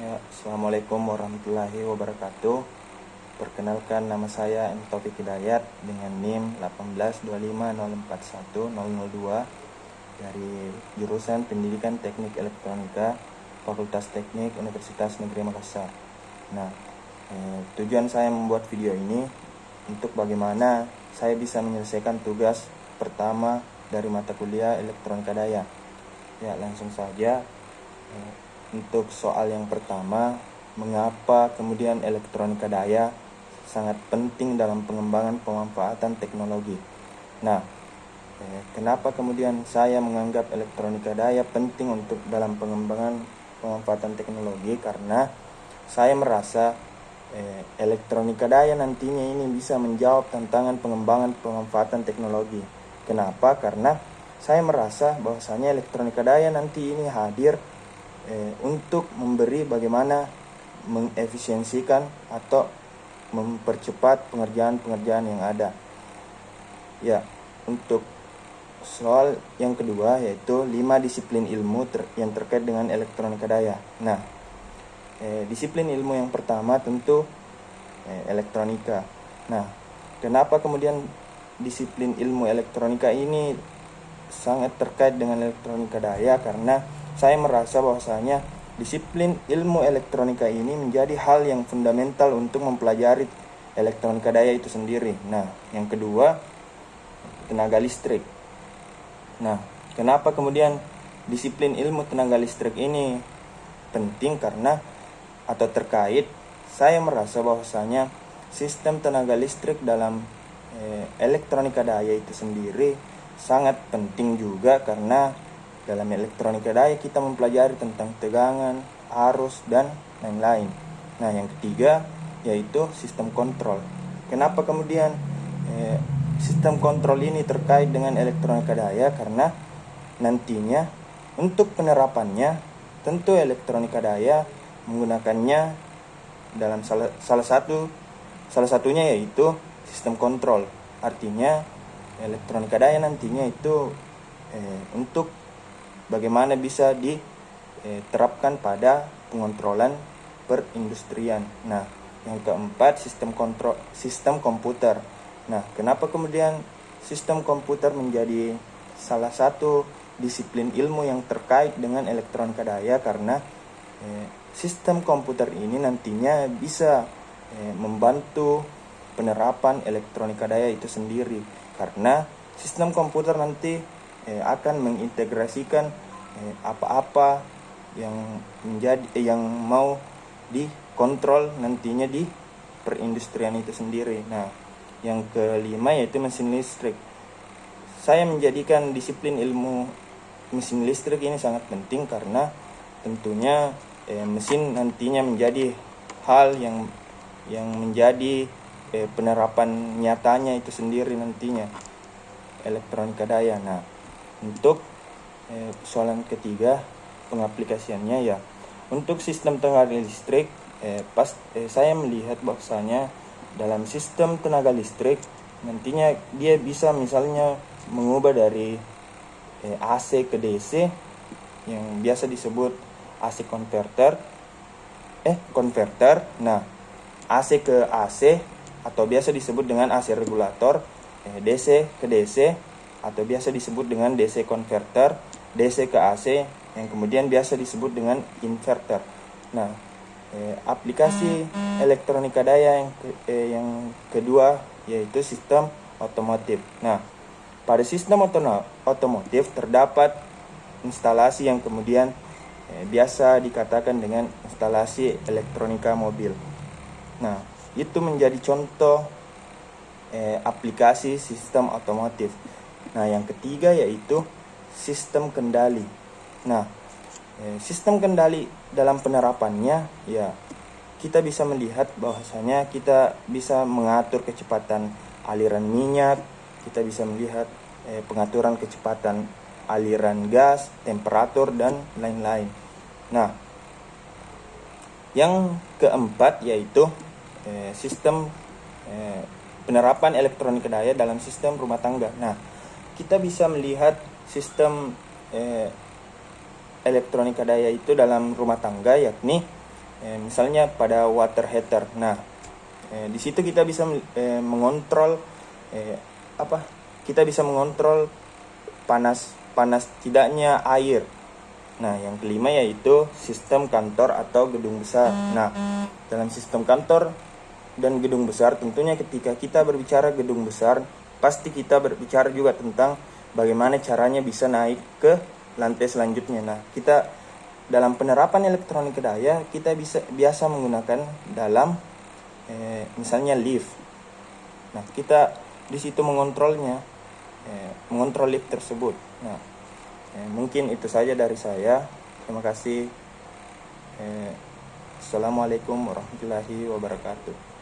Ya, Assalamualaikum warahmatullahi wabarakatuh. Perkenalkan, nama saya M. Taufik Hidayat dengan NIM 18250410002 dari jurusan Pendidikan Teknik Elektronika Fakultas Teknik Universitas Negeri Makassar. Nah, tujuan saya membuat video ini untuk bagaimana saya bisa menyelesaikan tugas pertama dari mata kuliah Elektronika Daya. Ya, langsung saja. Untuk soal yang pertama, mengapa kemudian elektronika daya sangat penting dalam pengembangan pemanfaatan teknologi. Nah, kenapa kemudian saya menganggap elektronika daya penting untuk dalam pengembangan pemanfaatan teknologi? Karena saya merasa elektronika daya nantinya ini bisa menjawab tantangan pengembangan pemanfaatan teknologi. Kenapa? Karena saya merasa bahwasanya elektronika daya nanti ini hadir untuk memberi bagaimana mengefisiensikan atau mempercepat pengerjaan-pengerjaan yang ada. Ya, untuk soal yang kedua yaitu 5 disiplin ilmu yang terkait dengan elektronika daya. Nah, disiplin ilmu yang pertama tentu elektronika. Nah, kenapa kemudian disiplin ilmu elektronika ini sangat terkait dengan elektronika daya? Karena saya merasa bahwasanya disiplin ilmu elektronika ini menjadi hal yang fundamental untuk mempelajari elektronika daya itu sendiri. Nah, yang kedua, tenaga listrik. Nah, kenapa kemudian disiplin ilmu tenaga listrik ini penting? Karena atau terkait, saya merasa bahwasanya sistem tenaga listrik dalam elektronika daya itu sendiri sangat penting juga, karena dalam elektronika daya kita mempelajari tentang tegangan, arus, dan lain-lain. Nah, yang ketiga yaitu sistem kontrol. Kenapa kemudian sistem kontrol ini terkait dengan elektronika daya? Karena nantinya untuk penerapannya tentu elektronika daya menggunakannya dalam salah satunya yaitu sistem kontrol. Artinya elektronika daya nantinya itu untuk bagaimana bisa diterapkan pada pengontrolan perindustrian. Nah, yang keempat, sistem komputer. Nah, kenapa kemudian sistem komputer menjadi salah satu disiplin ilmu yang terkait dengan elektronika daya? Karena sistem komputer ini nantinya bisa membantu penerapan elektronika daya itu sendiri. Karena sistem komputer nanti akan mengintegrasikan apa-apa yang mau dikontrol nantinya di perindustrian itu sendiri. Nah, yang kelima yaitu mesin listrik. Saya menjadikan disiplin ilmu mesin listrik ini sangat penting karena tentunya mesin nantinya menjadi hal yang menjadi penerapan nyatanya itu sendiri nantinya elektronika daya. Nah, untuk persoalan ketiga, pengaplikasiannya ya. Untuk sistem tenaga listrik, saya melihat bahwasanya dalam sistem tenaga listrik nantinya dia bisa misalnya mengubah dari AC ke DC yang biasa disebut AC konverter. Nah, AC ke AC atau biasa disebut dengan AC regulator, DC ke DC atau biasa disebut dengan DC converter, DC ke AC yang kemudian biasa disebut dengan inverter. Nah, aplikasi elektronika daya yang kedua yaitu sistem otomotif. Nah, pada sistem otomotif terdapat instalasi yang kemudian biasa dikatakan dengan instalasi elektronika mobil. Nah, itu menjadi contoh aplikasi sistem otomotif. Nah, yang ketiga yaitu sistem kendali. Nah, sistem kendali dalam penerapannya ya kita bisa melihat bahwasanya kita bisa mengatur kecepatan aliran minyak, kita bisa melihat pengaturan kecepatan aliran gas, temperatur, dan lain-lain. Nah, yang keempat yaitu sistem penerapan elektronika daya dalam sistem rumah tangga. Nah, kita bisa melihat sistem elektronika daya itu dalam rumah tangga, yakni misalnya pada water heater. Nah, di situ kita bisa mengontrol kita bisa mengontrol panas tidaknya air. Nah, yang kelima yaitu sistem kantor atau gedung besar. Nah, dalam sistem kantor dan gedung besar, tentunya ketika kita berbicara gedung besar, pasti kita berbicara juga tentang bagaimana caranya bisa naik ke lantai selanjutnya. Nah, kita dalam penerapan elektronika daya, kita biasa menggunakan dalam misalnya lift. Nah, kita di situ mengontrolnya, mengontrol lift tersebut. Nah, mungkin itu saja dari saya. Terima kasih. Assalamualaikum warahmatullahi wabarakatuh.